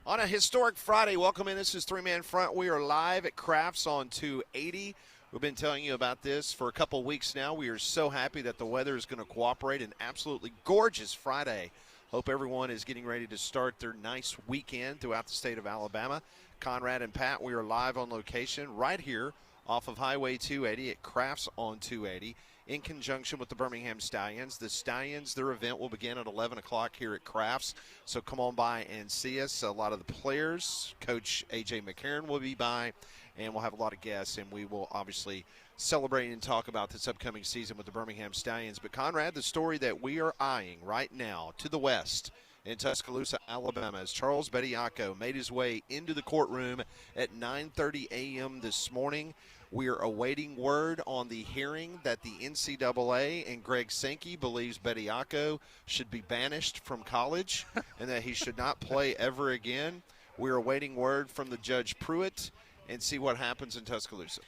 On a historic Friday, welcome in. This is Three Man Front. We are live at Crafts on 280. We've been telling you about this for a couple weeks now. We are so happy that the weather is going to cooperate. An absolutely gorgeous Friday. Hope everyone is getting ready to start their nice weekend throughout the state of Alabama. Conrad and Pat, we are live on location right here off of Highway 280 at Crafts on 280 in conjunction with the Birmingham Stallions. The Stallions, their event will begin at 11 o'clock here at Crafts, so come on by and see us. A lot of the players, Coach A.J. McCarron will be by, and we'll have a lot of guests, and we will obviously celebrate and talk about this upcoming season with the Birmingham Stallions. But, Conrad, the story that we are eyeing right now to the west in Tuscaloosa, Alabama, as Charles Bediako made his way into the courtroom at 9:30 a.m. this morning. We are awaiting word on the hearing that the NCAA and Greg Sankey believes Bediako should be banished from college and that he should not play ever again. We are awaiting word from the Judge Pruitt and see what happens in Tuscaloosa.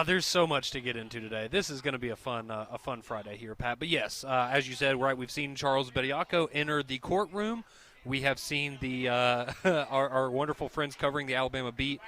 There's so much to get into today. This is going to be a fun Friday here, Pat. But yes, as you said, right, we've seen Charles Bediako enter the courtroom. We have seen the our wonderful friends covering the Alabama beat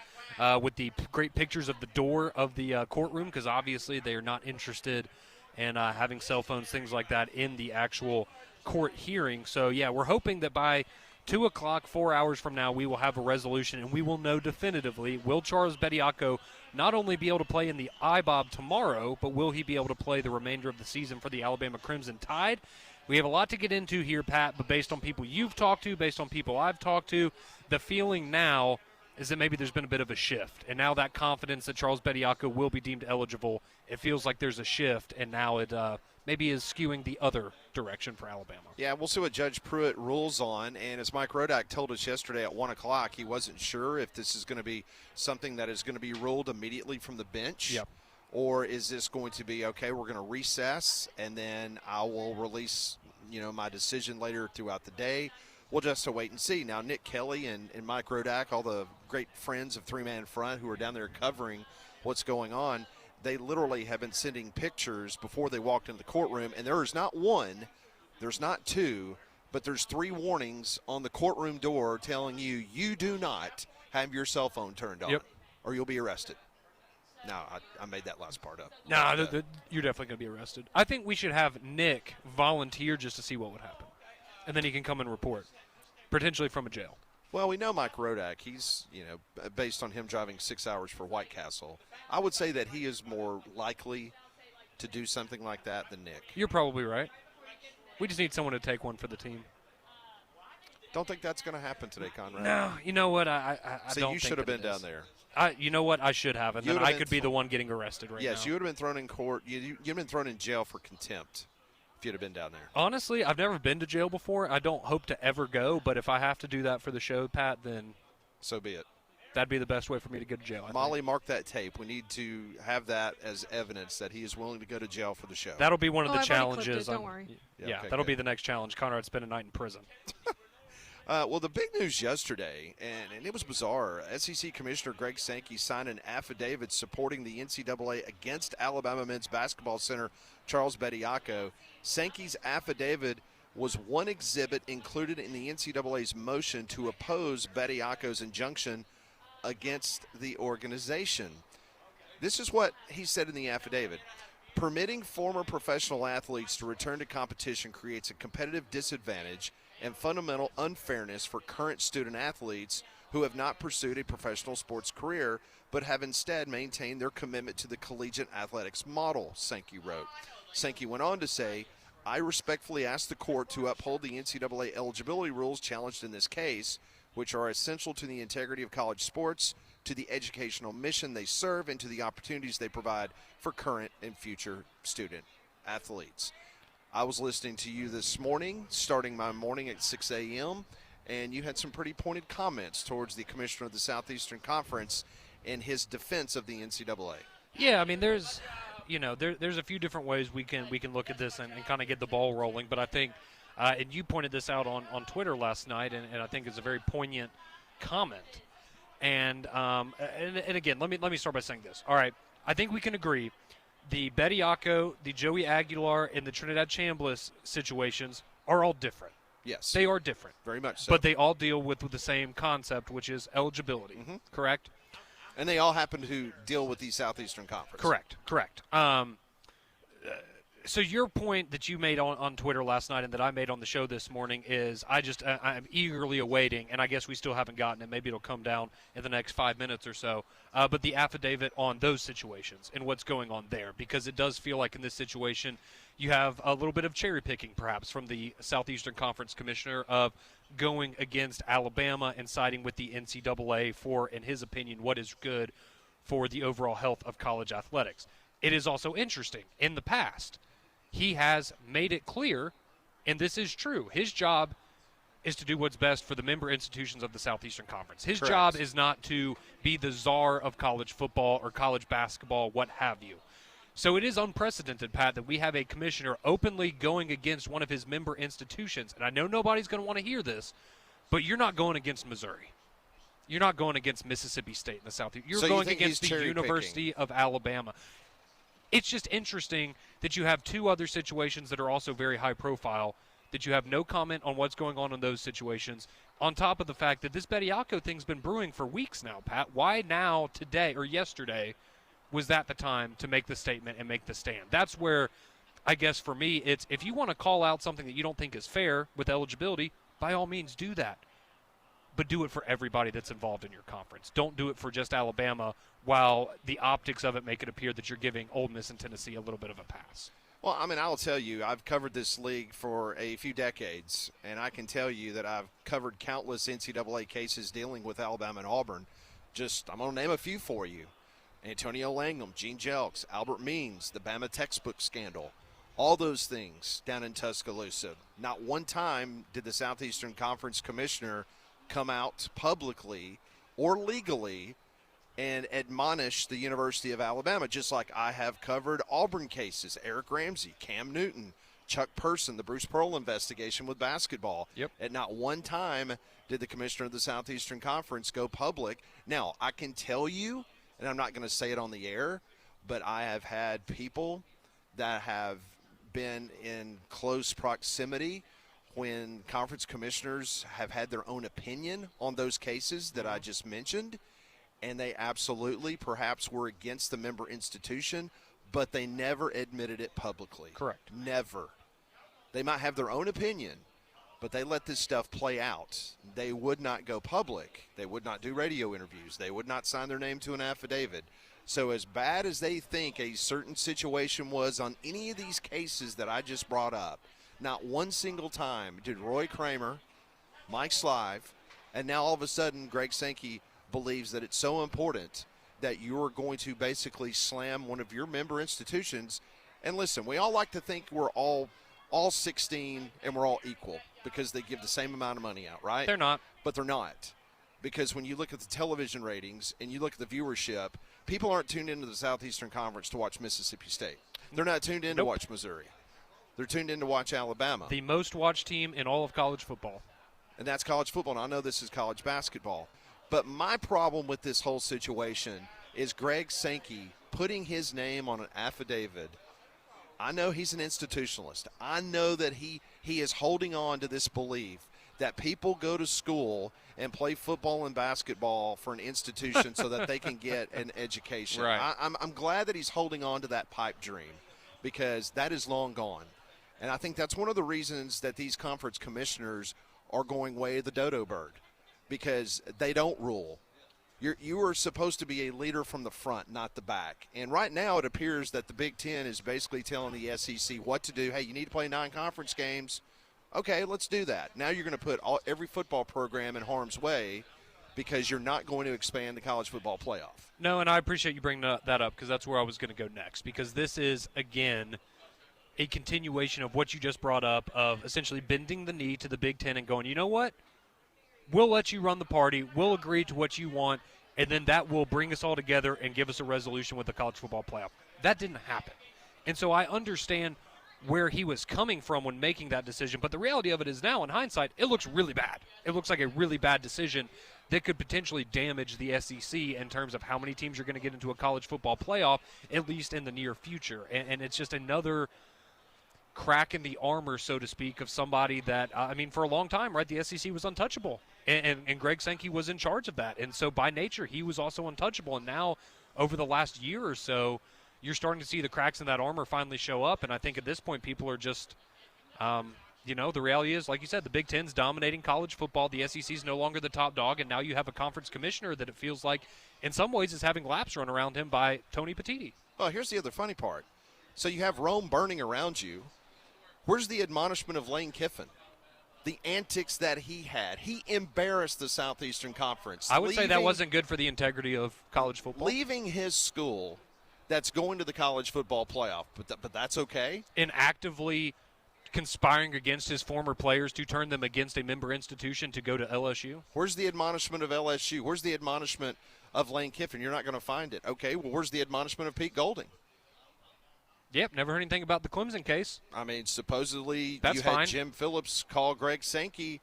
with the great pictures of the door of the courtroom, because obviously they are not interested in having cell phones, things like that, in the actual court hearing. So, yeah, we're hoping that by 2 o'clock, 4 hours from now, we will have a resolution, and we will know definitively, will Charles Bediako not only be able to play in the IBOB tomorrow, but will he be able to play the remainder of the season for the Alabama Crimson Tide? We have a lot to get into here, Pat, but based on people you've talked to, based on people I've talked to, the feeling now is that maybe there's been a bit of a shift. And now that confidence that Charles Bediako will be deemed eligible, it feels like there's a shift, and now it maybe is skewing the other direction for Alabama. Yeah, we'll see what Judge Pruitt rules on. And as Mike Rodak told us yesterday at 1 o'clock, he wasn't sure if this is going to be something that is going to be ruled immediately from the bench. Yep. Or is this going to be, okay, we're going to recess, and then I will release, my decision later throughout the day. We'll just wait and see. Now, Nick Kelly and Mike Rodak, all the great friends of Three Man Front who are down there covering what's going on, they literally have been sending pictures before they walked into the courtroom, and there is not one, there's not two, but there's 3 warnings on the courtroom door telling you, you do not have your cell phone turned on, or you'll be arrested. No, I made that last part up. No, you're definitely going to be arrested. I think we should have Nick volunteer just to see what would happen, and then he can come and report, potentially from a jail. Well, we know Mike Rodak. He's, based on him driving 6 hours for White Castle, I would say that he is more likely to do something like that than Nick. You're probably right. We just need someone to take one for the team. Don't think that's going to happen today, Conrad. No, you know what? I See, don't you think should have that been it down is. there. You know what? I should have, and then I could be the one getting arrested right now. Yes, you would have been thrown in court. You'd have been thrown in jail for contempt if you'd have been down there. Honestly, I've never been to jail before. I don't hope to ever go, but if I have to do that for the show, Pat, then so be it. That'd be the best way for me to go to jail. Molly, mark that tape. We need to have that as evidence that he is willing to go to jail for the show. That'll be one of the challenges. Don't worry. Yeah, okay, that'll good. be the next challenge. Conrad spent a night in prison. Well, the big news yesterday, and it was bizarre, SEC Commissioner Greg Sankey signed an affidavit supporting the NCAA against Alabama men's basketball center Charles Bediako. Sankey's affidavit was one exhibit included in the NCAA's motion to oppose Bediako's injunction against the organization. This is what he said in the affidavit. Permitting former professional athletes to return to competition creates a competitive disadvantage and fundamental unfairness for current student athletes who have not pursued a professional sports career but have instead maintained their commitment to the collegiate athletics model, Sankey wrote. Sankey went on to say, I respectfully ask the court to uphold the NCAA eligibility rules challenged in this case, which are essential to the integrity of college sports, to the educational mission they serve, and to the opportunities they provide for current and future student athletes. I was listening to you this morning, starting my morning at 6 a.m., and you had some pretty pointed comments towards the commissioner of the Southeastern Conference in his defense of the NCAA. Yeah, I mean, there's a few different ways we can look at this and kind of get the ball rolling, but I think and you pointed this out on Twitter last night, and I think it's a very poignant comment. And again, let me start by saying this. All right, I think we can agree the Bediako, the Joey Aguilar, and the Trinidad Chambliss situations are all different. Yes. They are different. Very much so. But they all deal with the same concept, which is eligibility, correct? And they all happen to deal with the Southeastern Conference. Correct. So your point that you made on Twitter last night and that I made on the show this morning is I'm eagerly awaiting, and I guess we still haven't gotten it. Maybe it'll come down in the next 5 minutes or so. But the affidavit on those situations and what's going on there, because it does feel like in this situation you have a little bit of cherry picking perhaps from the Southeastern Conference Commissioner of going against Alabama and siding with the NCAA for, in his opinion, what is good for the overall health of college athletics. It is also interesting. In the past, he has made it clear, and this is true, his job is to do what's best for the member institutions of the Southeastern Conference. His job is not to be the czar of college football or college basketball, what have you. So it is unprecedented, Pat, that we have a commissioner openly going against one of his member institutions. And I know nobody's going to want to hear this, but you're not going against Missouri. You're not going against Mississippi State in the Southeast. You're going against the University of Alabama. It's just interesting that you have two other situations that are also very high profile, that you have no comment on what's going on in those situations, on top of the fact that this Bediako thing's been brewing for weeks now, Pat. Why now, today, or yesterday, was that the time to make the statement and make the stand? That's where, I guess for me, it's if you want to call out something that you don't think is fair with eligibility, by all means do that. But do it for everybody that's involved in your conference. Don't do it for just Alabama, while the optics of it make it appear that you're giving Ole Miss and Tennessee a little bit of a pass. Well, I mean, I'll tell you, I've covered this league for a few decades, and I can tell you that I've covered countless NCAA cases dealing with Alabama and Auburn. I'm going to name a few for you. Antonio Langham, Gene Jelks, Albert Means, the Bama textbook scandal, all those things down in Tuscaloosa. Not one time did the Southeastern Conference Commissioner come out publicly or legally and admonish the University of Alabama, just like I have covered Auburn cases, Eric Ramsey, Cam Newton, Chuck Person, the Bruce Pearl investigation with basketball. Yep. At not one time did the commissioner of the Southeastern Conference go public. Now, I can tell you, and I'm not going to say it on the air, but I have had people that have been in close proximity when conference commissioners have had their own opinion on those cases that I just mentioned, and they absolutely perhaps were against the member institution, but they never admitted it publicly. Correct. Never. They might have their own opinion, but they let this stuff play out. They would not go public. They would not do radio interviews. They would not sign their name to an affidavit. So as bad as they think a certain situation was on any of these cases that I just brought up, not one single time did Roy Kramer, Mike Slive, and now all of a sudden Greg Sankey believes that it's so important that you're going to basically slam one of your member institutions. And listen, we all like to think we're all 16 and we're all equal because they give the same amount of money out, right? They're not. But they're not. Because when you look at the television ratings and you look at the viewership, people aren't tuned into the Southeastern Conference to watch Mississippi State. They're not tuned in to watch Missouri. They're tuned in to watch Alabama. The most watched team in all of college football. And that's college football, and I know this is college basketball. But my problem with this whole situation is Greg Sankey putting his name on an affidavit. I know he's an institutionalist. I know that he is holding on to this belief that people go to school and play football and basketball for an institution so that they can get an education. Right. I'm glad that he's holding on to that pipe dream because that is long gone. And I think that's one of the reasons that these conference commissioners are going way of the dodo bird because they don't rule. You are supposed to be a leader from the front, not the back. And right now it appears that the Big Ten is basically telling the SEC what to do. Hey, you need to play 9 conference games. Okay, let's do that. Now you're going to put every football program in harm's way because you're not going to expand the college football playoff. No, and I appreciate you bringing that up because that's where I was going to go next because this is, again, a continuation of what you just brought up of essentially bending the knee to the Big Ten and going, you know what? We'll let you run the party. We'll agree to what you want, and then that will bring us all together and give us a resolution with the college football playoff. That didn't happen. And so I understand where he was coming from when making that decision, but the reality of it is now, in hindsight, it looks really bad. It looks like a really bad decision that could potentially damage the SEC in terms of how many teams are going to get into a college football playoff, at least in the near future. And it's just another crack in the armor, so to speak, of somebody that, for a long time, right, the SEC was untouchable. And Greg Sankey was in charge of that. And so by nature, he was also untouchable. And now, over the last year or so, you're starting to see the cracks in that armor finally show up. And I think at this point, people are just, the reality is, like you said, the Big Ten's dominating college football. The SEC's no longer the top dog. And now you have a conference commissioner that it feels like, in some ways, is having laps run around him by Tony Petitti. Well, here's the other funny part. So you have Rome burning around you. Where's the admonishment of Lane Kiffin? The antics that he had. He embarrassed the Southeastern Conference. I would say that wasn't good for the integrity of college football. Leaving his school that's going to the college football playoff, but that's okay? And actively conspiring against his former players to turn them against a member institution to go to LSU? Where's the admonishment of LSU? Where's the admonishment of Lane Kiffin? You're not going to find it. Okay, well, where's the admonishment of Pete Golding? Yep, never heard anything about the Clemson case. Supposedly That's you had fine. Jim Phillips call Greg Sankey,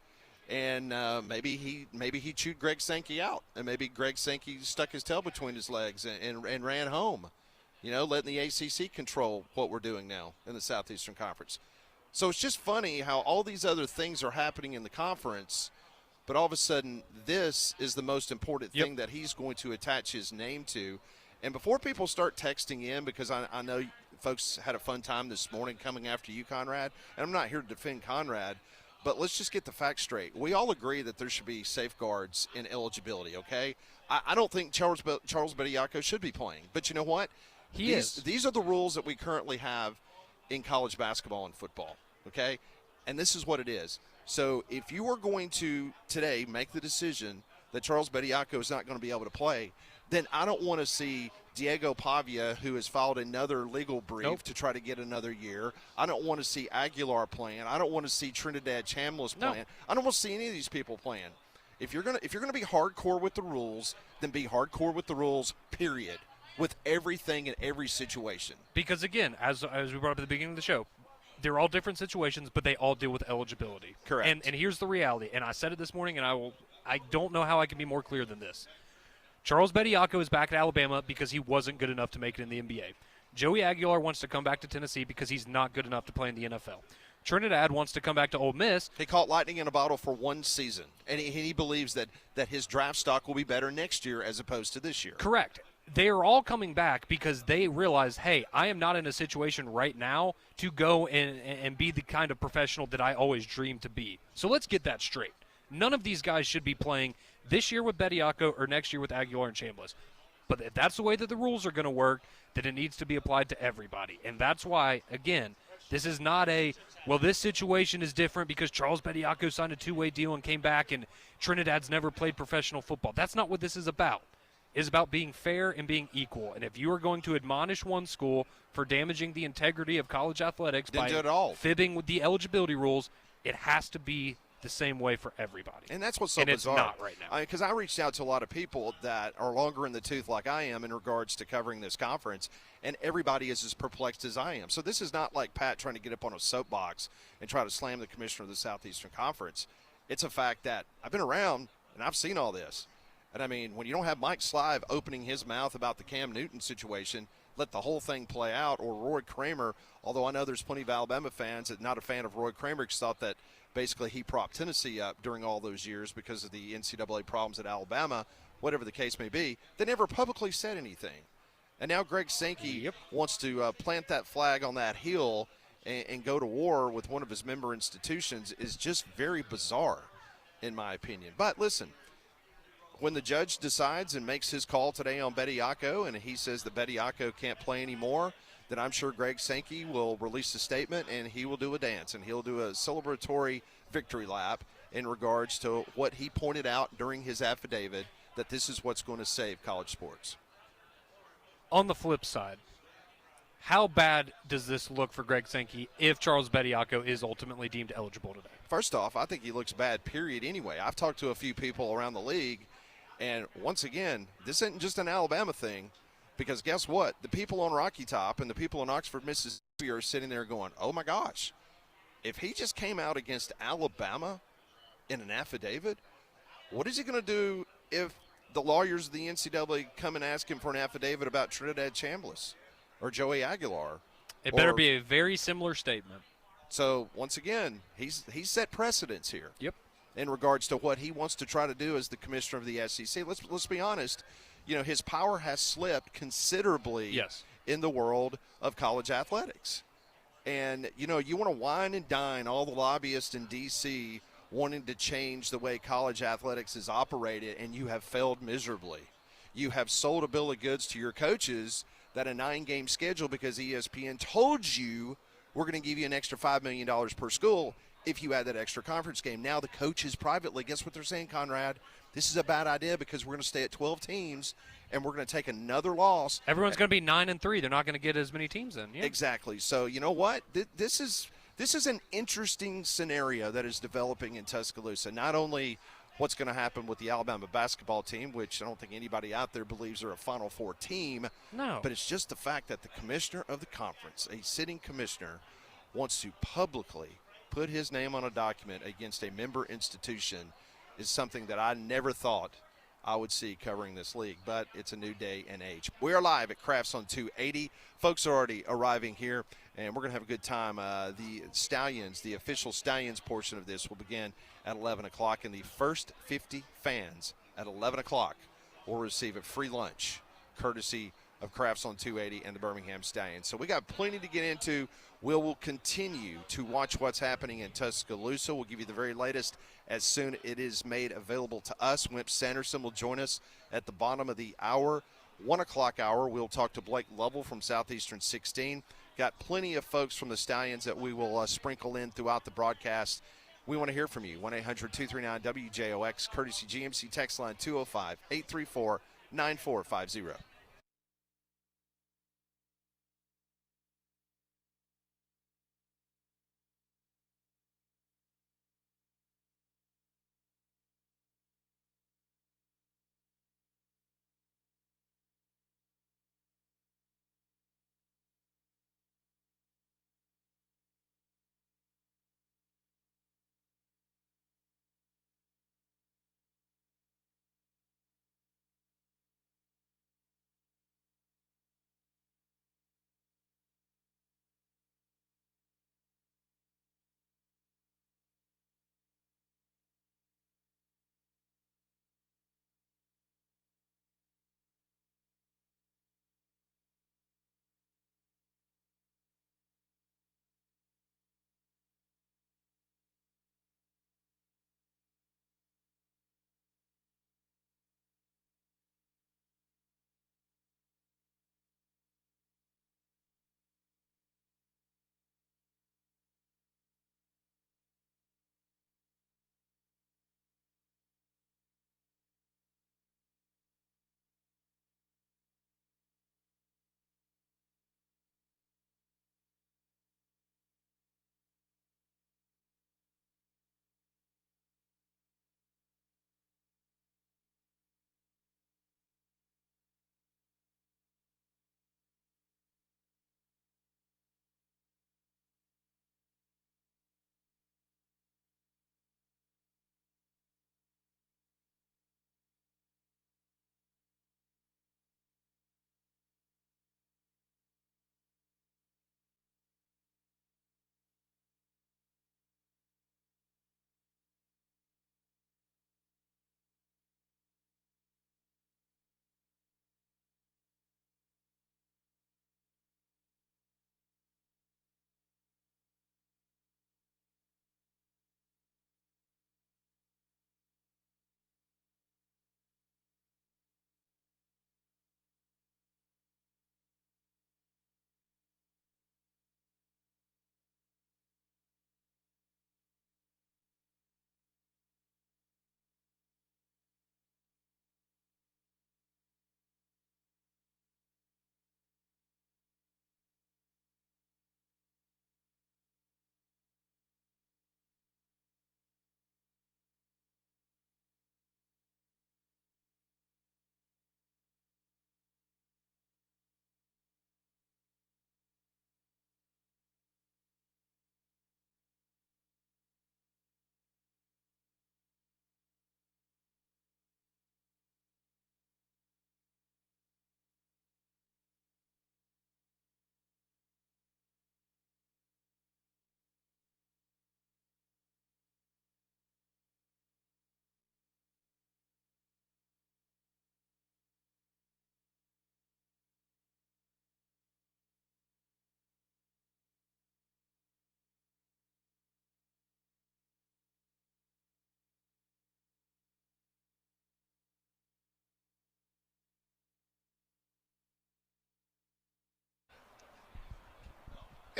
and maybe he chewed Greg Sankey out, and maybe Greg Sankey stuck his tail between his legs and ran home, letting the ACC control what we're doing now in the Southeastern Conference. So it's just funny how all these other things are happening in the conference, but all of a sudden this is the most important thing that he's going to attach his name to. And before people start texting in, because I know folks had a fun time this morning coming after you, Conrad, and I'm not here to defend Conrad, but let's just get the facts straight. We all agree that there should be safeguards in eligibility, okay? I don't think Charles Bediako should be playing, but you know what? These are the rules that we currently have in college basketball and football, okay? And this is what it is. So if you are going to today make the decision that Charles Bediako is not going to be able to play, then I don't want to see Diego Pavia, who has filed another legal brief to try to get another year. I don't want to see Aguilar playing. I don't want to see Trinidad Chambliss playing. I don't want to see any of these people playing. If you're gonna be hardcore with the rules, then be hardcore with the rules, period, with everything in every situation. Because, again, as we brought up at the beginning of the show, they're all different situations, but they all deal with eligibility. Correct. And here's the reality, and I said it this morning, and I don't know how I can be more clear than this. Charles Bediako is back at Alabama because he wasn't good enough to make it in the NBA. Joey Aguilar wants to come back to Tennessee because he's not good enough to play in the NFL. Trinidad wants to come back to Ole Miss. He caught lightning in a bottle for one season, and he believes that his draft stock will be better next year as opposed to this year. Correct. They are all coming back because they realize, hey, I am not in a situation right now to go and be the kind of professional that I always dreamed to be. So let's get that straight. None of these guys should be playing this year with Bediako or next year with Aguilar and Chambliss. But if that's the way that the rules are going to work, then it needs to be applied to everybody. And that's why, again, this is not this situation is different because Charles Bediako signed a two-way deal and came back and Trinidad's never played professional football. That's not what this is about. It's about being fair and being equal. And if you are going to admonish one school for damaging the integrity of college athletics by fibbing with the eligibility rules, it has to be the same way for everybody. And that's what's so bizarre. It's not right now. Because I reached out to a lot of people that are longer in the tooth like I am in regards to covering this conference, and everybody is as perplexed as I am. So this is not like Pat trying to get up on a soapbox and try to slam the commissioner of the Southeastern Conference. It's a fact that I've been around, and I've seen all this. And, when you don't have Mike Slive opening his mouth about the Cam Newton situation, let the whole thing play out, or Roy Kramer, although I know there's plenty of Alabama fans that not a fan of Roy Kramer because thought that basically he propped Tennessee up during all those years because of the NCAA problems at Alabama, whatever the case may be. They never publicly said anything. And now Greg Sankey wants to plant that flag on that hill and go to war with one of his member institutions is just very bizarre, in my opinion. But listen, when the judge decides and makes his call today on Bediako and he says that Bediako can't play anymore, then I'm sure Greg Sankey will release a statement and he will do a dance and he'll do a celebratory victory lap in regards to what he pointed out during his affidavit, that this is what's going to save college sports. On the flip side, how bad does this look for Greg Sankey if Charles Bediako is ultimately deemed eligible today? First off, I think he looks bad, period, anyway. I've talked to a few people around the league, and once again, this isn't just an Alabama thing. Because guess what? The people on Rocky Top and the people in Oxford, Mississippi are sitting there going, oh, my gosh, if he just came out against Alabama in an affidavit, what is he going to do if the lawyers of the NCAA come and ask him for an affidavit about Trinidad Chambliss or Joey Aguilar? It better be a very similar statement. So once again, he's set precedents here. Yep. In regards to what he wants to try to do as the commissioner of the SEC. Let's be honest. His power has slipped considerably Yes. in the world of college athletics. And, you want to wine and dine all the lobbyists in D.C. wanting to change the way college athletics is operated, and you have failed miserably. You have sold a bill of goods to your coaches that a 9-game schedule because ESPN told you we're going to give you an extra $5 million per school if you add that extra conference game. Now the coaches privately, guess what they're saying, Conrad? This is a bad idea because we're going to stay at 12 teams and we're going to take another loss. Everyone's going to be 9-3. They're not going to get as many teams in. Yeah. Exactly. So you know what? This is an interesting scenario that is developing in Tuscaloosa. Not only what's going to happen with the Alabama basketball team, which I don't think anybody out there believes are a Final Four team. No. But it's just the fact that the commissioner of the conference, a sitting commissioner, wants to publicly put his name on a document against a member institution is something that I never thought I would see covering this league, but it's a new day and age. We are live at Crafts on 280. Folks are already arriving here, and we're going to have a good time. The Stallions, the official Stallions portion of this will begin at 11 o'clock, and the first 50 fans at 11 o'clock will receive a free lunch, courtesy of Crafts on 280 and the Birmingham Stallions. So we got plenty to get into. We'll continue to watch what's happening in Tuscaloosa. We'll give you the very latest as soon it is made available to us. Wimp Sanderson will join us at the bottom of the hour. 1 o'clock hour, we'll talk to Blake Lovell from Southeastern 16. Got plenty of folks from the Stallions that we will sprinkle in throughout the broadcast. We want to hear from you. 1-800-239-WJOX, courtesy GMC text line 205-834-9450.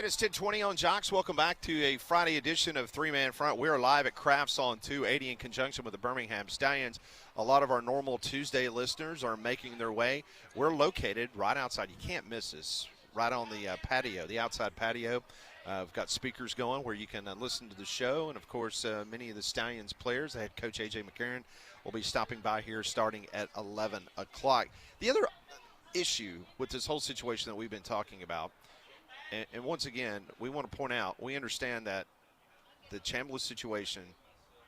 It is 10:20 on Jocks. Welcome back to a Friday edition of Three Man Front. We're live at Crafts on 280 in conjunction with the Birmingham Stallions. A lot of our normal Tuesday listeners are making their way. We're located right outside. You can't miss us. Right on the patio, the outside patio. We've got speakers going where you can listen to the show. And, of course, many of the Stallions players, the head coach A.J. McCarron, will be stopping by here starting at 11 o'clock. The other issue with this whole situation that we've been talking about, and once again, we want to point out, we understand that the Chambliss situation,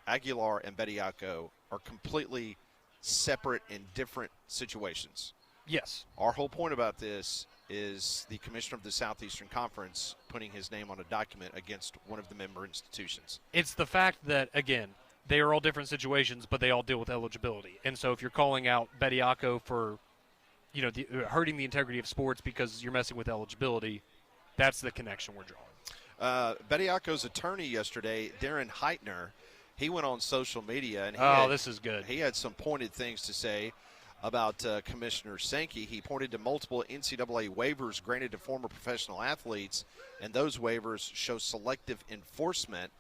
Aguilar and Bediako, are completely separate and different situations. Yes. Our whole point about this is the commissioner of the Southeastern Conference putting his name on a document against one of the member institutions. It's the fact that, again, they are all different situations, but they all deal with eligibility. And so if you're calling out Bediako for, hurting the integrity of sports because you're messing with eligibility, that's the connection we're drawing. Bediako's attorney yesterday, Darren Heitner, he went on social media and this is good. He had some pointed things to say about Commissioner Sankey. He pointed to multiple NCAA waivers granted to former professional athletes, and those waivers show selective enforcement.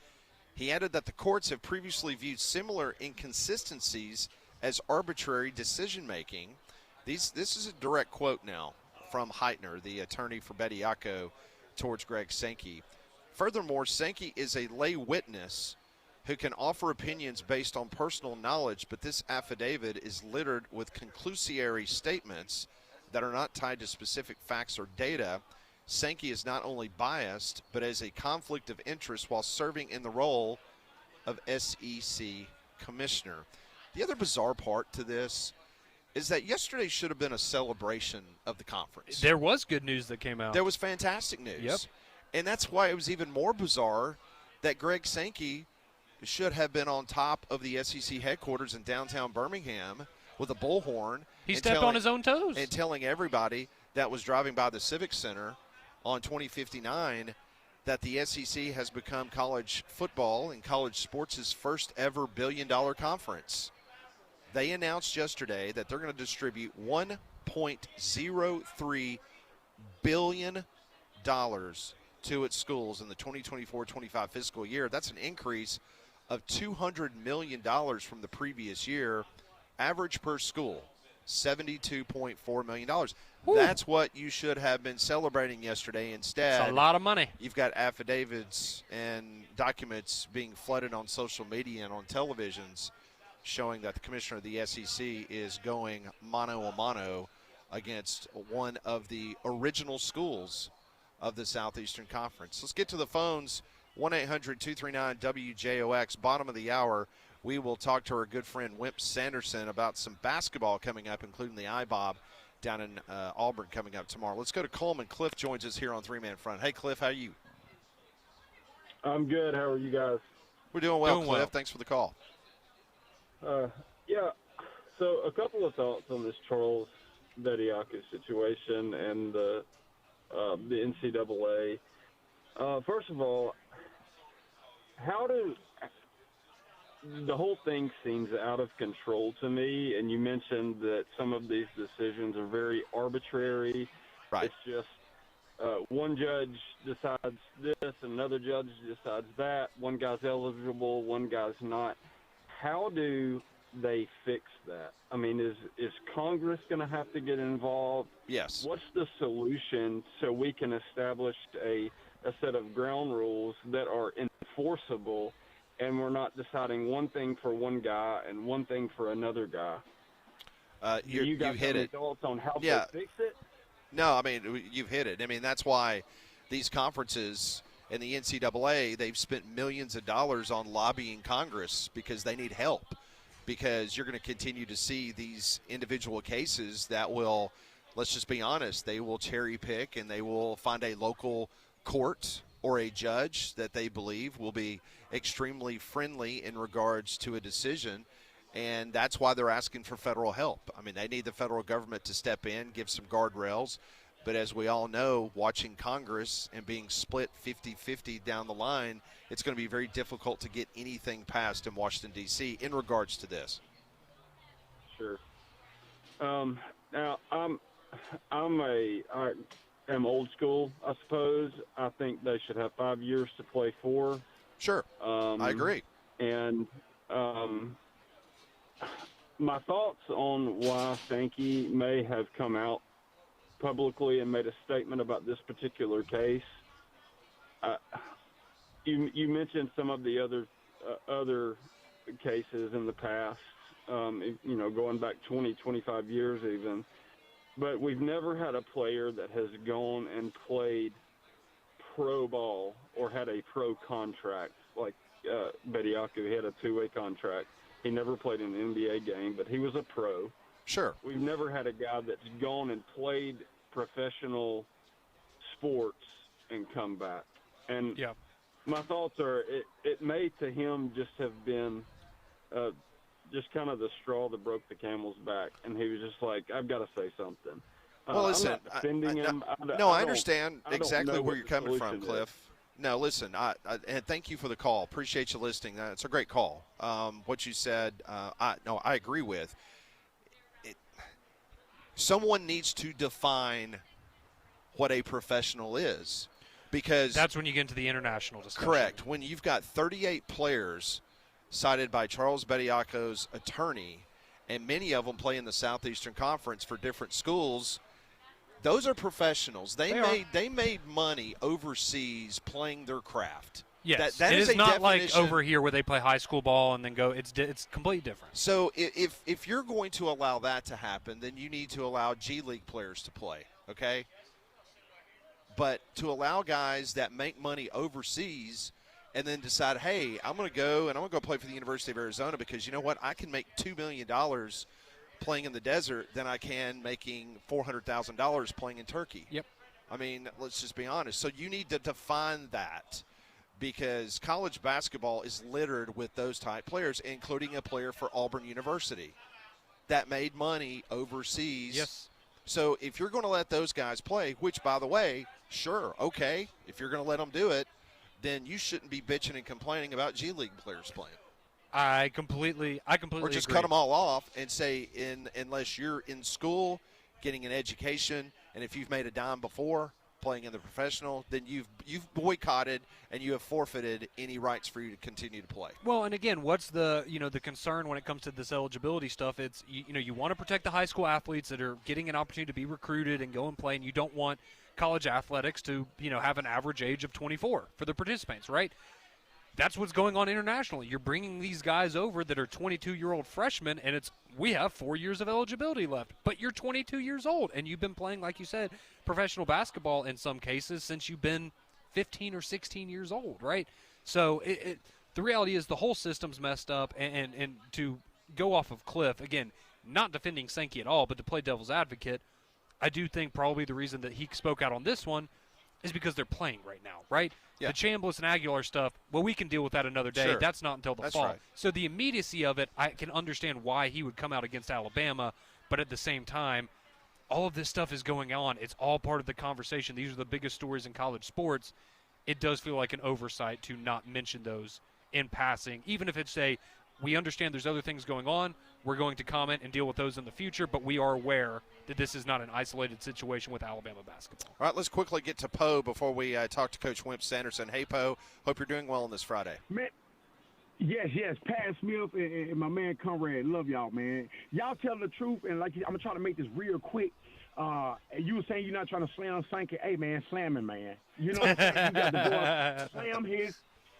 He added that the courts have previously viewed similar inconsistencies as arbitrary decision-making. This is a direct quote now from Heitner, the attorney for Bediako, towards Greg Sankey. Furthermore, Sankey is a lay witness who can offer opinions based on personal knowledge, but this affidavit is littered with conclusory statements that are not tied to specific facts or data. Sankey is not only biased, but has a conflict of interest while serving in the role of SEC commissioner. The other bizarre part to this is that yesterday should have been a celebration of the conference. There was good news that came out. There was fantastic news. Yep. And that's why it was even more bizarre that Greg Sankey should have been on top of the SEC headquarters in downtown Birmingham with a bullhorn. He stepped on his own toes. And telling everybody that was driving by the Civic Center on 2059 that the SEC has become college football and college sports' first ever billion-dollar conference. They announced yesterday that they're going to distribute $1.03 billion to its schools in the 2024-25 fiscal year. That's an increase of $200 million from the previous year. Average per school, $72.4 million. Whew. That's what you should have been celebrating yesterday. Instead, it's a lot of money. You've got affidavits and documents being flooded on social media and on televisions showing that the commissioner of the SEC is going mano a mano against one of the original schools of the Southeastern Conference. Let's get to the phones. 1-800-239-WJOX. Bottom of the hour, we will talk to our good friend Wimp Sanderson about some basketball coming up, including the IBOB down in Auburn coming up tomorrow. Let's go to Coleman. Cliff joins us here on Three Man Front. Hey, Cliff, how are you? I'm good. How are you guys? We're doing well, Doing Cliff. well. Thanks for the call. Yeah, so a couple of thoughts on this Charles Bediako situation and the NCAA. First of all, the whole thing seems out of control to me, and you mentioned that some of these decisions are very arbitrary. Right. It's just one judge decides this, another judge decides that. One guy's eligible, one guy's not. How do they fix that? I mean, is Congress going to have to get involved? Yes. What's the solution so we can establish a set of ground rules that are enforceable, and we're not deciding one thing for one guy and one thing for another guy? You guys hit have any it. thoughts on how Yeah. to fix it? No, I mean, you've hit it. I mean, that's why these conferences and the NCAA, they've spent millions of dollars on lobbying Congress because they need help. Because you're going to continue to see these individual cases that will, let's just be honest, they will cherry pick and they will find a local court or a judge that they believe will be extremely friendly in regards to a decision. And that's why they're asking for federal help. I mean, they need the federal government to step in, give some guardrails. But as we all know, watching Congress and being split 50-50 down the line, it's going to be very difficult to get anything passed in Washington, D.C. in regards to this. Sure. Now, I'm a am old school, I suppose. I think they should have 5 years to play 4. Sure, I agree. And my thoughts on why Sankey may have come out publicly and made a statement about this particular case. You mentioned some of the other cases in the past, going back 20, 25 years even. But we've never had a player that has gone and played pro ball or had a pro contract like Bediako. He had a 2-way contract. He never played an NBA game, but he was a pro. Sure. We've never had a guy that's gone and played professional sports and come back. And my thoughts are it may to him just have been just kind of the straw that broke the camel's back. And he was just like, I've got to say something. Well, listen, I'm not defending him. I understand exactly where you're coming from, is. Cliff. No, listen, and thank you for the call. Appreciate you listening. It's a great call. What you said, I agree with. Someone needs to define what a professional is, because that's when you get into the international discussion. Correct. When you've got 38 players cited by Charles Bediako's attorney, and many of them play in the Southeastern Conference for different schools, those are professionals. They made money overseas playing their craft. Yes, that it is is a not definition. like over here where they play high school ball and then go. It's completely different. So if you're going to allow that to happen, then you need to allow G League players to play, okay? But to allow guys that make money overseas and then decide, hey, I'm going to go play for the University of Arizona because you know what? I can make $2 million playing in the desert than I can making $400,000 playing in Turkey. Yep. I mean, let's just be honest. So you need to define that, because college basketball is littered with those type players, including a player for Auburn University that made money overseas. Yes. So if you're going to let those guys play, which, by the way, sure, okay, if you're going to let them do it, then you shouldn't be bitching and complaining about G League players playing. I completely Or just agree. cut them all off and say, unless you're in school getting an education, and if you've made a dime before playing in the professional, then you've boycotted and you have forfeited any rights for you to continue to play. Well, and again, what's the the concern when it comes to this eligibility stuff? It's you want to protect the high school athletes that are getting an opportunity to be recruited and go and play, and you don't want college athletics to have an average age of 24 for the participants, right? That's what's going on internationally. You're bringing these guys over that are 22-year-old freshmen, and we have 4 years of eligibility left. But you're 22 years old, and you've been playing, like you said, professional basketball in some cases since you've been 15 or 16 years old, right? So the reality is the whole system's messed up, and to go off of Cliff, again, not defending Sankey at all, but to play devil's advocate, I do think probably the reason that he spoke out on this one is because they're playing right now, right? Yeah. The Chambliss and Aguilar stuff, well, we can deal with that another day. Sure. That's not until the That's fall. right. So the immediacy of it, I can understand why he would come out against Alabama, but at the same time, all of this stuff is going on. It's all part of the conversation. These are the biggest stories in college sports. It does feel like an oversight to not mention those in passing, even if it's we understand there's other things going on. We're going to comment and deal with those in the future, but we are aware that this is not an isolated situation with Alabama basketball. All right, let's quickly get to Poe before we talk to Coach Wimp Sanderson. Hey, Poe, hope you're doing well on this Friday. Man, yes, Pat Smith and my man Conrad, love y'all, man. Y'all telling the truth, and I'm going to try to make this real quick. You were saying you're not trying to slam Sankey. Hey, man, slam him, man. You know what I'm saying? You got the boy, slam his.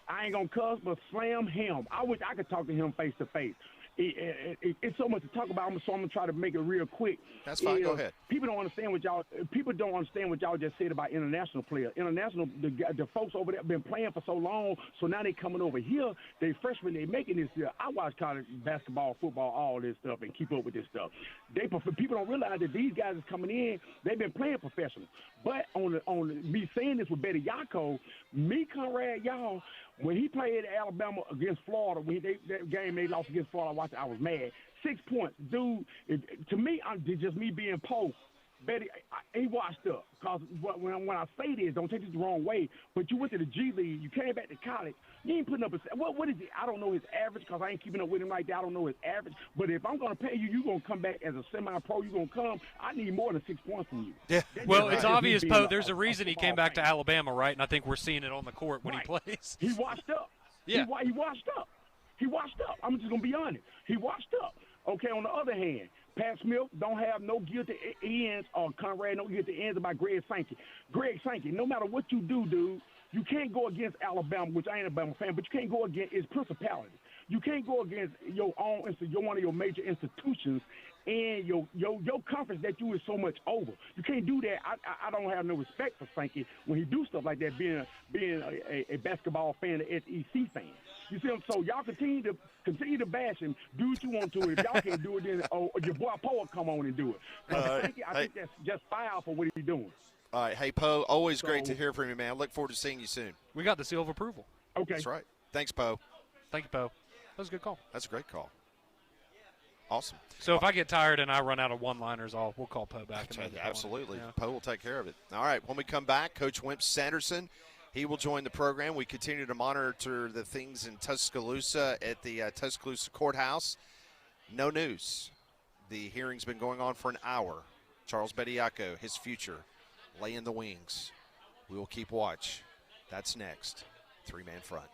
I ain't going to cuss, but slam him. I wish I could talk to him face to face. It's so much to talk about, so I'm gonna try to make it real quick. That's fine. Go ahead. People don't understand what y'all just said about international players. The folks over there have been playing for so long, so now they coming over here. They freshmen, they making this year. I watch college basketball, football, all this stuff, and keep up with this stuff. People don't realize that these guys is coming in. They've been playing professional. But on me saying this with Bediako, Conrad, y'all. When he played Alabama against Florida, that game they lost against Florida, I was mad. 6 points. Dude, to me, just me being Poe, Betty, he washed up. Because when I say this, don't take this the wrong way, but you went to the G League, you came back to college, you ain't putting up what is it? I don't know his average because I ain't keeping up with him like that. I don't know his average. But if I'm going to pay you, you're going to come back as a semi-pro. You're going to come. I need more than 6 points from you. Yeah. Well, it's obvious, Poe. There's a reason he came back to Alabama, right? And I think we're seeing it on the court when he plays. He washed up. Yeah. He washed up. He washed up. I'm just going to be honest. He washed up. Okay, on the other hand, Pat Smith don't have no guilty ends, or Conrad no guilty ends about Greg Sankey. Greg Sankey, no matter what you do, dude, you can't go against Alabama, which I ain't a Alabama fan, but you can't go against its principality. You can't go against your own, one of your major institutions and your conference that you is so much over. You can't do that. I don't have no respect for Sankey when he do stuff like that, being a basketball fan, an SEC fan. You see him? So y'all continue to bash him. Do what you want to. If y'all can't do it, then your boy Poe come on and do it. Sankey, I think that's just foul for what he's doing. All right. Hey, Poe, always great to hear from you, man. I look forward to seeing you soon. We got the seal of approval. Okay. That's right. Thanks, Poe. Thank you, Poe. That was a good call. That's a great call. Awesome. So if I get tired and I run out of one-liners, we'll call Poe back. Absolutely. Yeah. Poe will take care of it. All right. When we come back, Coach Wimp Sanderson, he will join the program. We continue to monitor the things in Tuscaloosa at the Tuscaloosa Courthouse. No news. The hearing's been going on for an hour. Charles Bediako, his future, lay in the wings. We will keep watch. That's next. Three-man front.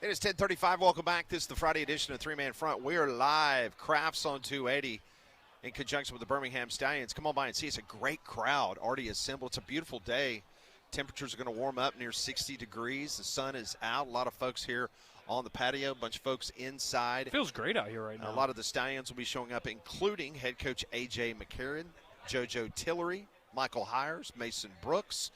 It is 10:35. Welcome back. This is the Friday edition of Three Man Front. We are live. Crafts on 280 in conjunction with the Birmingham Stallions. Come on by and see us. A great crowd already assembled. It's a beautiful day. Temperatures are going to warm up near 60 degrees. The sun is out. A lot of folks here on the patio. A bunch of folks inside. It feels great out here right now. A lot of the Stallions will be showing up, including head coach A.J. McCarron, JoJo Tillery, Michael Hires, Mason Brooks.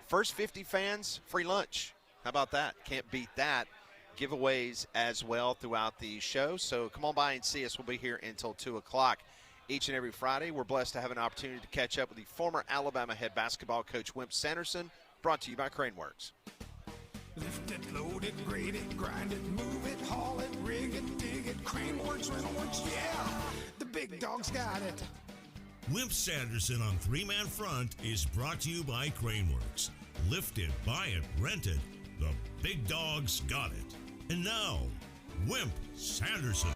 First 50 fans, free lunch. How about that? Can't beat that. Giveaways as well throughout the show. So come on by and see us. We'll be here until 2 o'clock each and every Friday. We're blessed to have an opportunity to catch up with the former Alabama head basketball coach, Wimp Sanderson, brought to you by Craneworks. Lift it, load it, grade it, grind it, move it, haul it, rig it, dig it, Craneworks, Rentalworks, yeah, the big dog's got it. Wimp Sanderson on Three Man Front is brought to you by Craneworks. Lift it, buy it, rent it. The big dog's got it. And now, Wimp Sanderson.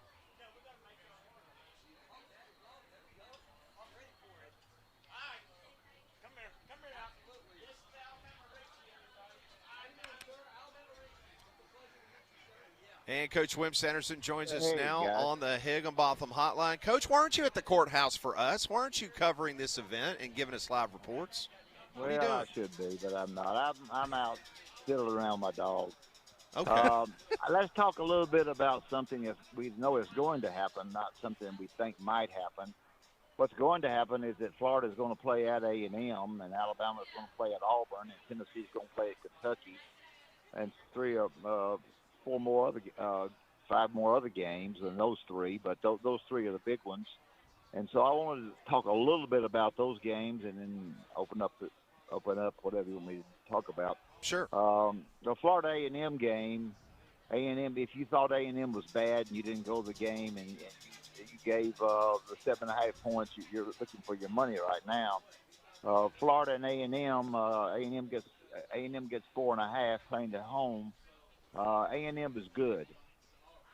And Coach Wimp Sanderson joins us now guys. on the Higginbotham Hotline. Coach, why aren't you at the courthouse for us? Why aren't you covering this event and giving us live reports? What are you doing? I should be, but I'm not. I'm out fiddling around my dog. Okay. Let's talk a little bit about something that we know is going to happen, not something we think might happen. What's going to happen is that Florida is going to play at A&M, and Alabama is going to play at Auburn, and Tennessee is going to play at Kentucky, and five more other games than those three, but those three are the big ones. And so I wanted to talk a little bit about those games, and then open up whatever you want me to talk about. Sure. The Florida A&M game, if you thought A&M was bad and you didn't go to the game and you gave the 7.5 points, you're looking for your money right now. Florida and A&M, A&M gets 4.5 playing at home. A&M is good.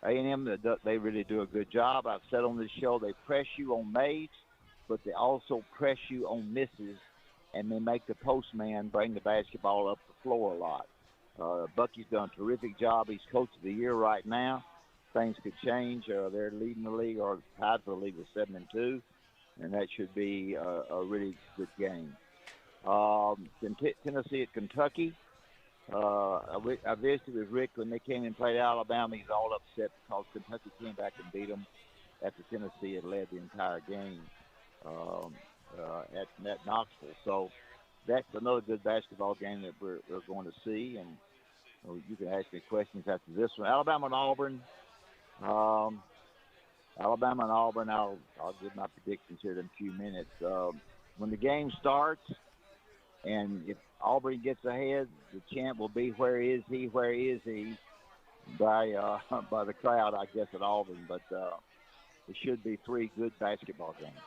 A&M, they really do a good job. I've said on this show, they press you on mates, but they also press you on misses, and they make the postman bring the basketball up the floor a lot. Bucky's done a terrific job. He's coach of the year right now. Things could change. They're leading the league, or tied for the league with 7-2, and that should be a really good game. Tennessee at Kentucky. I visited with Rick when they came and played Alabama. He's all upset because Kentucky came back and beat them after Tennessee had led the entire game at Knoxville. So that's another good basketball game that we're going to see. And you can ask me questions after this one. Alabama and Auburn. I'll give my predictions here in a few minutes. When the game starts, and if Auburn gets ahead, the chant will be, where is he, by the crowd, I guess, at Auburn. But it should be three good basketball games.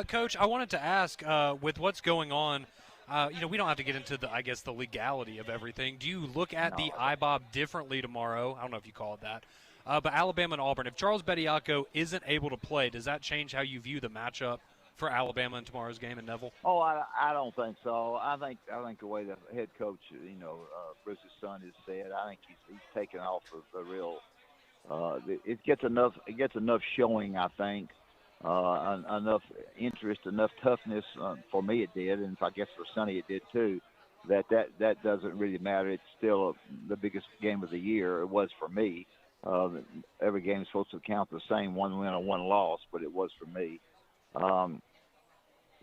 Coach, I wanted to ask, with what's going on, we don't have to get into the legality of everything. Do you look at the IBOB differently tomorrow? I don't know if you call it that. But Alabama and Auburn, if Charles Bediako isn't able to play, does that change how you view the matchup for Alabama in tomorrow's game in Neville? Oh, I don't think so. I think the way the head coach, Bruce's son has said, I think he's taken off a real. It gets enough showing, I think, enough interest, enough toughness. For me, it did, and I guess for Sonny, it did too. That doesn't really matter. It's still the biggest game of the year. It was for me. Every game is supposed to count the same, one win or one loss, but it was for me.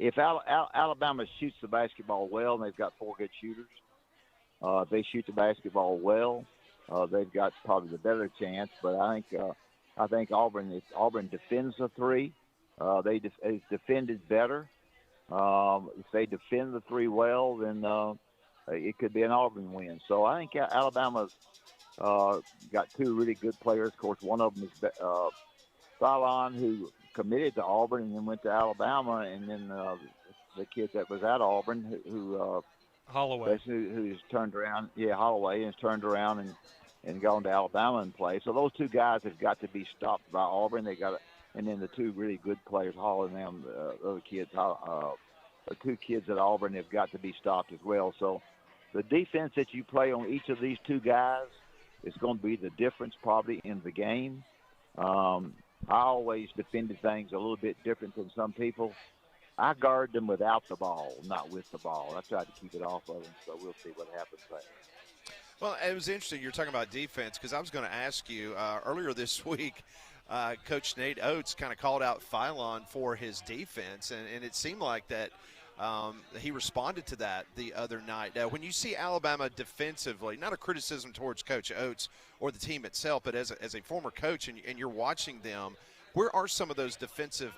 If Alabama shoots the basketball well, and they've got four good shooters, if they shoot the basketball well, they've got probably the better chance. But I think Auburn, if Auburn defends the three, they've defended better. If they defend the three well, then it could be an Auburn win. So I think Alabama's got two really good players. Of course, one of them is Fallon, who committed to Auburn and then went to Alabama, and then the kid that was at Auburn, who Holloway, who's turned around, Holloway, has turned around and gone to Alabama and play. So those two guys have got to be stopped by Auburn. And then the two really good players, Hall and them, the other kids, the two kids at Auburn have got to be stopped as well. So the defense that you play on each of these two guys is going to be the difference probably in the game. I always defended things a little bit different than some people. I guard them without the ball, not with the ball. I try to keep it off of them, so we'll see what happens there. Well, it was interesting you're talking about defense because I was going to ask you earlier this week, Coach Nate Oates kind of called out Philon for his defense, and it seemed like that he responded to that the other night. When you see Alabama defensively, not a criticism towards Coach Oates or the team itself, but as a former coach and you're watching them, where are some of those defensive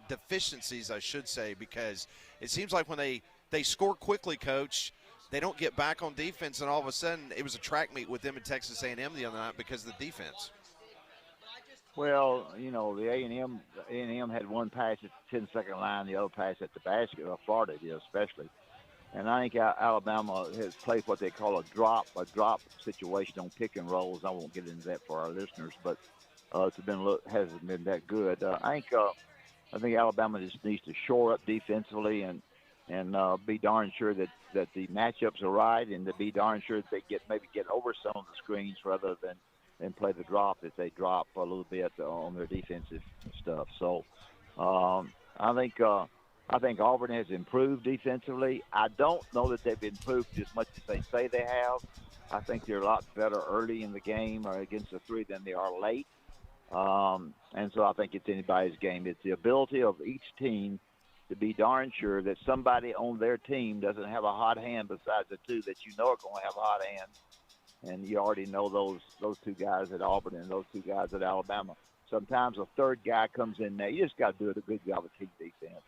deficiencies, I should say, because it seems like when they score quickly, Coach, they don't get back on defense, and all of a sudden it was a track meet with them in Texas A&M the other night because of the defense. Well, you know, the A&M had one pass at the 10-second line, the other pass at the basket, Florida did especially. And I think Alabama has played what they call a drop situation on pick and rolls. I won't get into that for our listeners, but hasn't been that good. I think Alabama just needs to shore up defensively and be darn sure that the matchups are right, and to be darn sure that they get over some of the screens rather than play the drop if they drop a little bit on their defensive stuff. So I think Auburn has improved defensively. I don't know that they've improved as much as they say they have. I think they're a lot better early in the game or against the three than they are late. And so I think it's anybody's game. It's the ability of each team to be darn sure that somebody on their team doesn't have a hot hand besides the two that you know are going to have a hot hand. And you already know those two guys at Auburn and those two guys at Alabama. Sometimes a third guy comes in there. You just got to do a good job of team defense.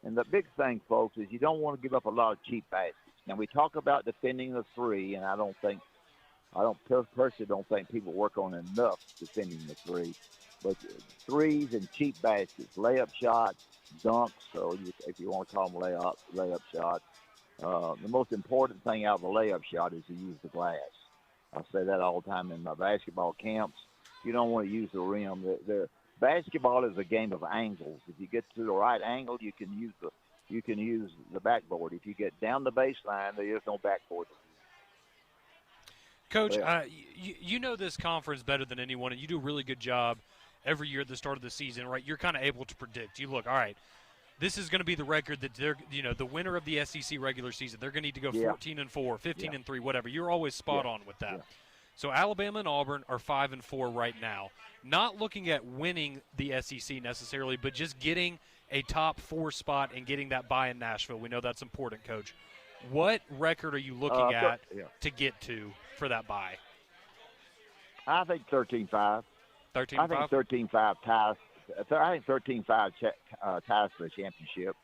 And the big thing, folks, is you don't want to give up a lot of cheap baskets. Now, we talk about defending the three, and I personally don't think people work on enough defending the three. But threes and cheap baskets, layup shots, dunks, so if you want to call them layup shots, the most important thing out of a layup shot is to use the glass. I say that all the time in my basketball camps. You don't want to use the rim. Basketball is a game of angles. If you get to the right angle, you can use the backboard. If you get down the baseline, there is no backboard. Coach, you know this conference better than anyone, and you do a really good job every year at the start of the season, right? You're kind of able to predict. You look, all right, this is going to be the record that they're, the winner of the SEC regular season. They're going to need to go 14-4, 15-3, whatever. You're always spot on with that. Yeah. So Alabama and Auburn are 5-4 right now. Not looking at winning the SEC necessarily, but just getting a top 4 spot and getting that bye in Nashville. We know that's important, Coach. What record are you looking at to get to for that bye? I think 13-5. 13-5? I think 13-5 ties. I think 13-5 ties for the championship.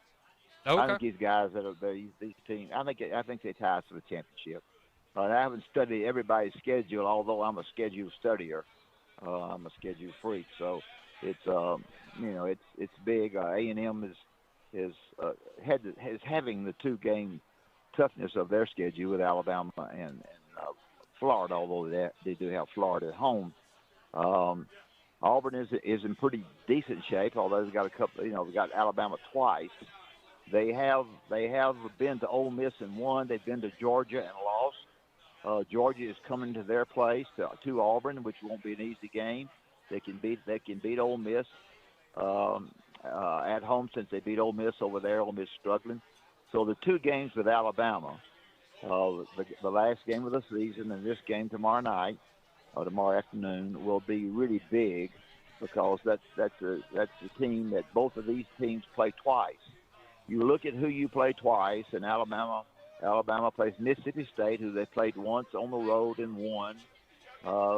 Okay. I think these guys these teams. I think they tie for the championship. I haven't studied everybody's schedule, although I'm a schedule studier. I'm a schedule freak, so it's it's big. A&M is having the 2-game toughness of their schedule with Alabama and Florida, although they do have Florida at home. Auburn is in pretty decent shape, although they've got a couple. They got Alabama twice. They have been to Ole Miss and won. They've been to Georgia and lost. Georgia is coming to their place to Auburn, which won't be an easy game. They can beat Ole Miss at home since they beat Ole Miss over there. Ole Miss struggling. So the 2 games with Alabama, the last game of the season and this game tomorrow night, tomorrow afternoon, will be really big because that's a team that both of these teams play twice. You look at who you play twice, and Alabama plays Mississippi State, who they played once on the road and won.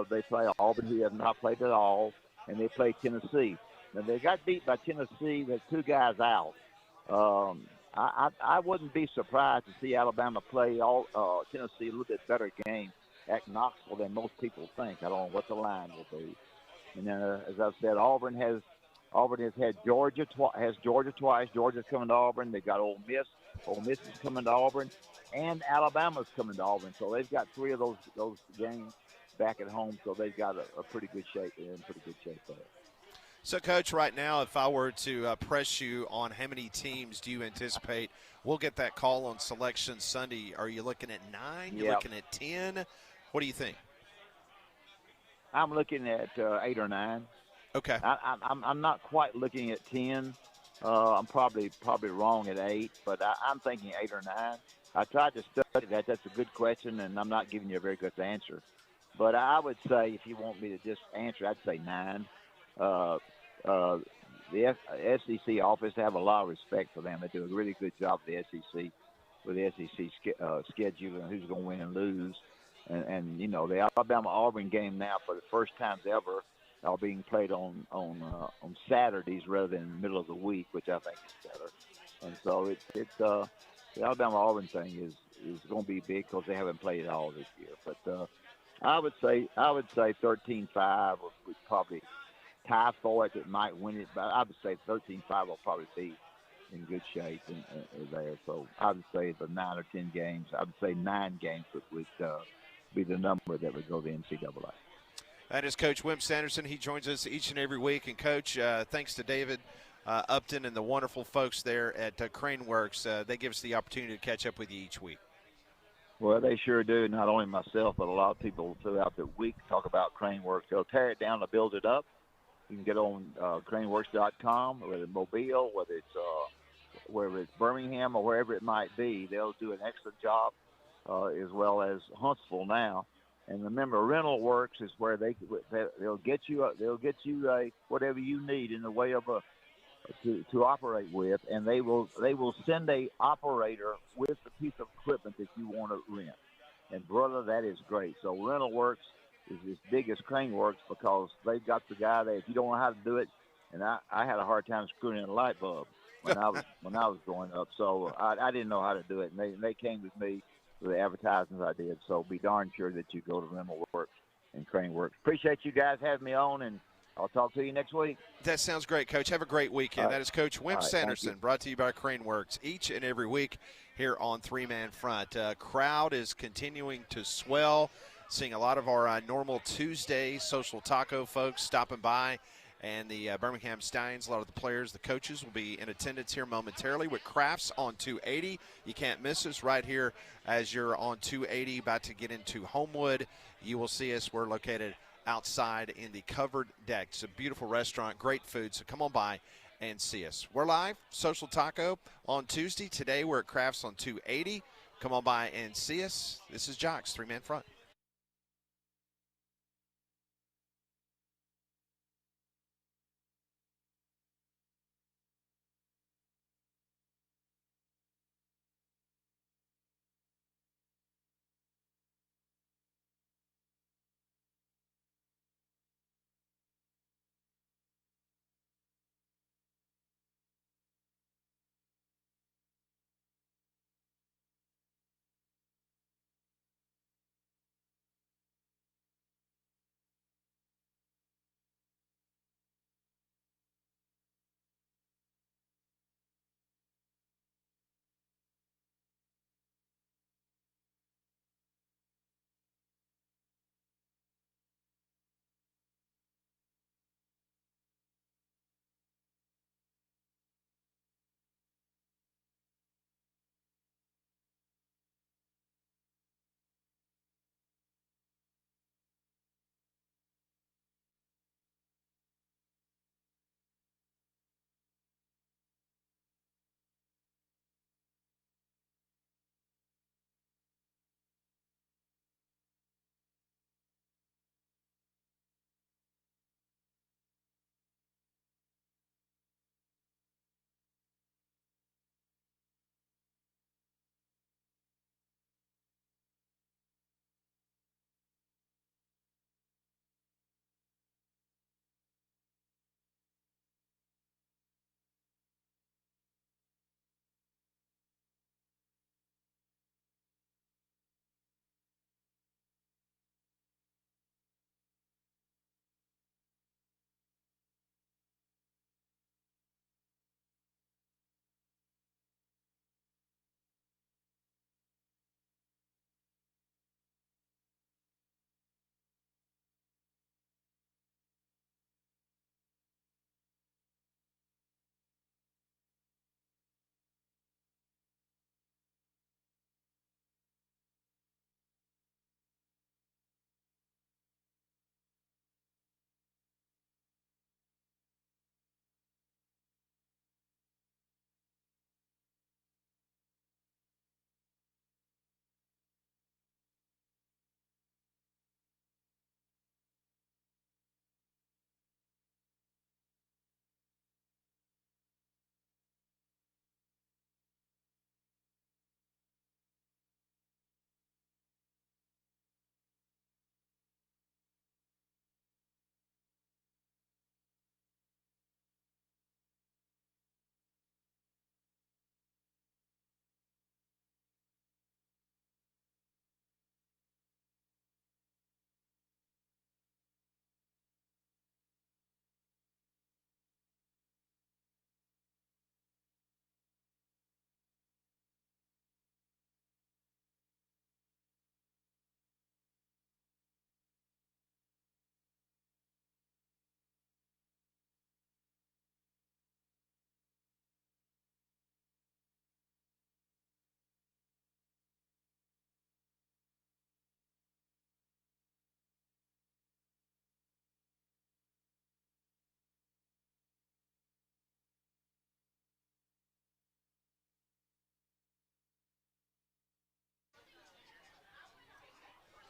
They play Auburn, who have not played at all, and they play Tennessee. Now, they got beat by Tennessee with 2 guys out. I wouldn't be surprised to see Alabama play Tennessee a little bit better game at Knoxville than most people think. I don't know what the line will be. And then, as I said, Auburn has had Georgia twice. Georgia's coming to Auburn. They got Ole Miss. Ole Miss is coming to Auburn, and Alabama's coming to Auburn. So they've got 3 of those games back at home. So they've got a pretty good shape. They're in pretty good shape there. So, Coach, right now, if I were to press you on how many teams do you anticipate we'll get that call on Selection Sunday, are you looking at 9? You're looking at 10? What do you think? I'm looking at 8 or 9. Okay. I'm not quite looking at 10. I'm probably wrong at 8, but I'm thinking 8 or 9. I tried to study that. That's a good question, and I'm not giving you a very good answer. But I would say, if you want me to just answer, I'd say 9. Uh, the SEC office, I have a lot of respect for them. They do a really good job with the SEC schedule and who's going to win and lose. And you know, the Alabama-Auburn game now, for the first time ever, are being played on Saturdays rather than in the middle of the week, which I think is better. And so the Alabama-Auburn thing is going to be big because they haven't played at all this year. But I would say 13-5 would probably tie for it. It might win it, but I would say 13-5 will probably be in good shape and there. So I would say the 9 or 10 games. I would say 9 games would be the number that would go to the NCAA. That is Coach Wimp Sanderson. He joins us each and every week. And, Coach, thanks to David Upton and the wonderful folks there at Craneworks. They give us the opportunity to catch up with you each week. Well, they sure do. Not only myself, but a lot of people throughout the week talk about Craneworks. They'll tear it down to build it up. You can get on craneworks.com, whether it's Mobile, whether it's Birmingham or wherever it might be. They'll do an excellent job, as well as Huntsville now. And remember, Rental Works is where they'll get you whatever you need in the way of to operate with, and they will send a operator with the piece of equipment that you want to rent. And brother, that is great. So Rental Works is as big as Crane Works because they've got the guy there. If you don't know how to do it, and I had a hard time screwing in a light bulb when I was growing up, so I didn't know how to do it, and they came with me for the advertisements I did. So be darn sure that you go to Rental Works and Crane Works. Appreciate you guys having me on, and I'll talk to you next week. That sounds great, Coach. Have a great weekend. Right. That is Coach Wimp Sanderson, brought to you by Craneworks each and every week here on Three Man Front. Crowd is continuing to swell. Seeing a lot of our normal Tuesday social taco folks stopping by. And the Birmingham Stallions, a lot of the players, the coaches will be in attendance here momentarily with Crafts on 280. You can't miss us right here as you're on 280 about to get into Homewood. You will see us. We're located outside in the covered deck. It's a beautiful restaurant, great food, so come on by and see us. We're live, Social Taco, on Tuesday. Today we're at Crafts on 280. Come on by and see us. This is Jocks, Three Man Front.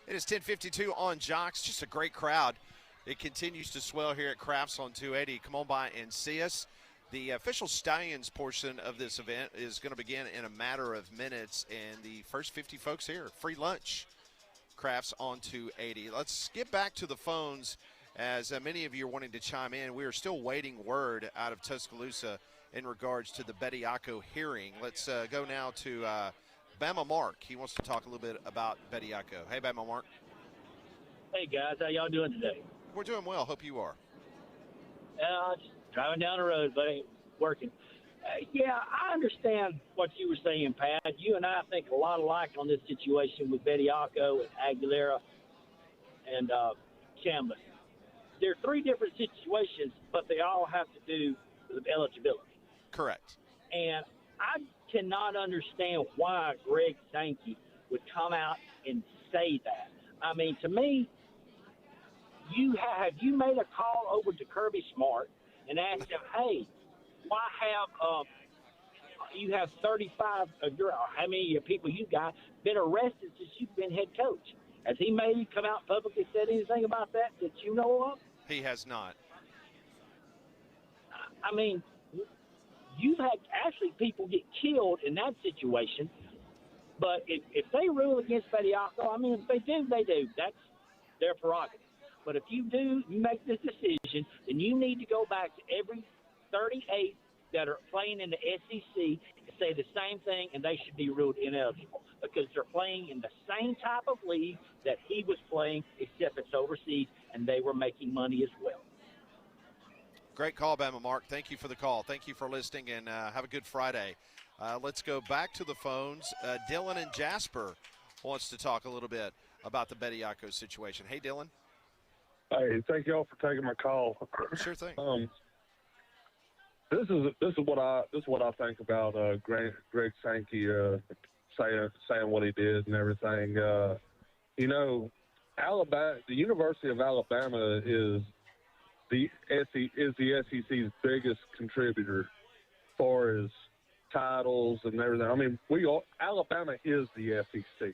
It is 10:52 on Jocks. Just a great crowd. It continues to swell here at Crafts on 280. Come on by and see us. The official Stallions portion of this event is going to begin in a matter of minutes, and the first 50 folks here, free lunch. Crafts on 280. Let's get back to the phones, as many of you are wanting to chime in. We are still waiting word out of Tuscaloosa in regards to the Bediako hearing. Let's go now to Bama Mark. He wants to talk a little bit about Bediako. Hey, Bama Mark. Hey, guys. How y'all doing today? We're doing well. Hope you are. Just driving down the road, but ain't working. Yeah, I understand what you were saying, Pat. You and I think a lot alike on this situation with Bediako and Aguilera and Chambliss. There are three different situations, but they all have to do with eligibility. Correct. And I cannot understand why Greg Sankey would come out and say that. I mean, to me, you made a call over to Kirby Smart and asked him, hey, why have you have 35 of your, how many of your people you got been arrested since you've been head coach? Has he maybe come out publicly said anything about that you know of? He has not. I mean, you've had actually people get killed in that situation, but if they rule against Bediako, I mean, if they do, they do. That's their prerogative. But if you make this decision, then you need to go back to every 38 that are playing in the SEC and say the same thing, and they should be ruled ineligible because they're playing in the same type of league that he was playing, except it's overseas, and they were making money as well. Great call, Bama Mark. Thank you for the call. Thank you for listening, and have a good Friday. Let's go back to the phones. Dylan and Jasper wants to talk a little bit about the Bediako situation. Hey, Dylan. Hey, thank y'all for taking my call. Sure thing. This is what I think about Greg Sankey saying what he did and everything. Alabama, the University of Alabama is the SEC's biggest contributor as far as titles and everything. I mean, Alabama is the SEC,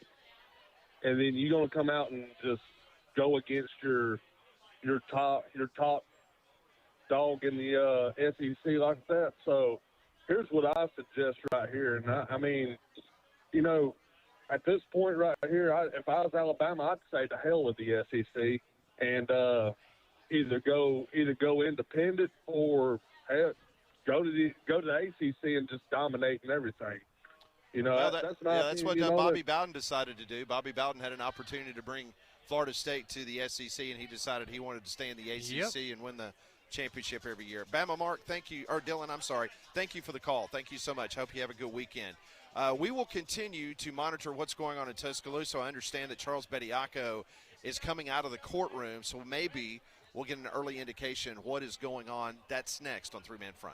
and then you're gonna come out and just go against your top dog in the SEC like that. So here's what I suggest right here. And I mean, at this point right here, if I was Alabama, I'd say to hell with the SEC and either go independent or go to the ACC and just dominate and everything. That's what Bobby Bowden decided to do. Bobby Bowden had an opportunity to bring Florida State to the SEC, and he decided he wanted to stay in the ACC and win the championship every year. Bama Mark, thank you. Or Dylan, I'm sorry. Thank you for the call. Thank you so much. Hope you have a good weekend. We will continue to monitor what's going on in Tuscaloosa. I understand that Charles Bediako is coming out of the courtroom, so maybe we'll get an early indication what is going on. That's next on Three Man Front.